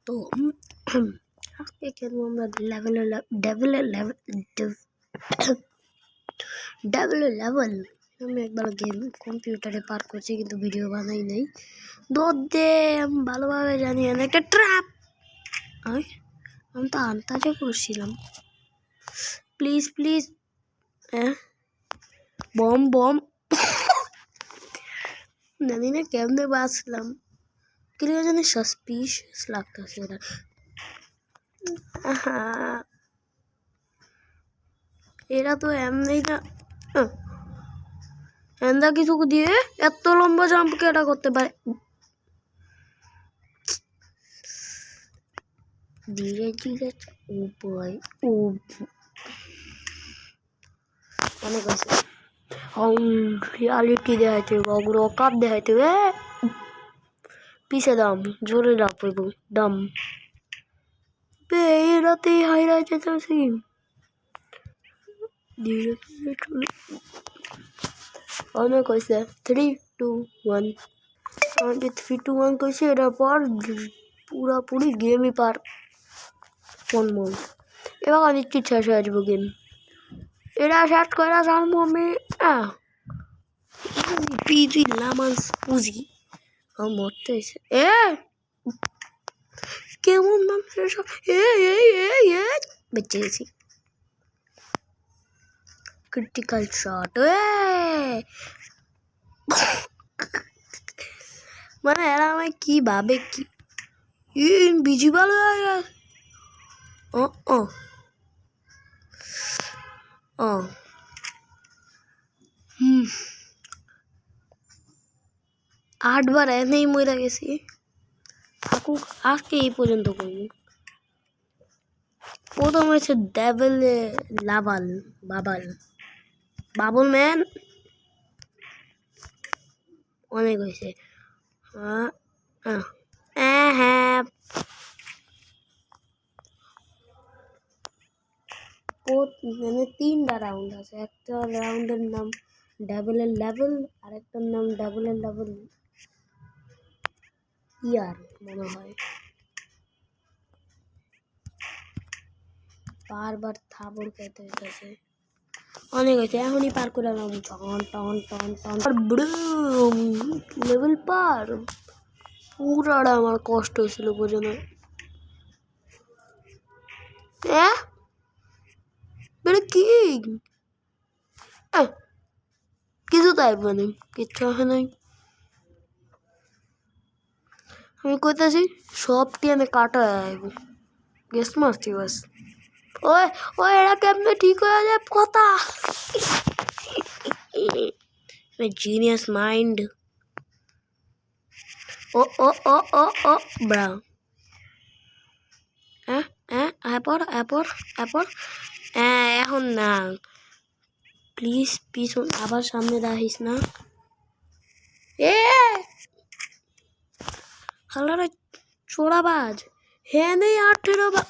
তো আজকে খেলবো আমরা ডেভেল লেভেল। আমি একবার গেম কম্পিউটারে পার করছি কিন্তু ভিডিও বানাই নাই। দে আমি ভালোভাবে জানি একটা ট্র্যাপ। আমি তো আন্তাজে করছিলাম। প্লিজ প্লিজ বম বম জানি না কেমনে বাঁচলাম, কিন্তু জানি সাসপিশিয়াস লাগতেছে এটা। এরা তো এমনি না এন্দা কিছু দিয়ে এত লম্বা জাম্প কেটা করতে পারে। ধীরে ধীরে ও বয় ও অনেক আছে। রিয়ালিটি দেখাইতে অগ্র কাপ দেখাইতে পিছে দাম জোরে লাভ করব দাম এরাতেই হাইরা যেতেছি। ধীরে ধীরে চলে অনেক হয়েছে 3, 2, 1 আমি 3, 2, 1 কইছি। এটার পর পুরাপুরি গেমই পার মন এবার অনেক শেষ হয়ে আসবো গেম। এটা শেষ করে জানবো আমি পিজি লামান্স পুজি আমার মরতে হয়েছে। কেমন মানুষের সব বেঁচে গেছি। ক্রিটিক্যাল শট মানে এরা আমায় কি ভাবে কি ইনভিজিবল হয়ে গেছে। আটবার এনেই মরে গেছি। থাকুক আজকে এই পর্যন্ত করবো। প্রথম হয়েছে ডেভেলে বাবল ম্যান অনেক হয়েছে। হ্যাঁ মানে 3টা রাউন্ড আছে। একটা রাউন্ডের নাম ডেভেলের লেভেল, আরেকটার নাম ডেভেলের লেভেল ইয়ার মনে হয়। বারবার থাবর খেতে হইতেছে। অনেক হয়েছে এখনই পার করে এলাম। লেভেল পার পুরাটা আমার কষ্ট হয়েছিল বোঝানো। কি কিছু তাই মানে কিচ্ছু আসে নাই। আমি কইতেছি সবটি আমি কাটা আইব গেস মারছি বাস। ওই এরা কেমনে ঠিক হয়ে যায় কথা। জিনিয়াস মাইন্ড ও ব্রা এখন না প্লিজ পিছন আবার সামনে রাখিস না। হালারা চোরাবাজ হ্যাঁ নেই 18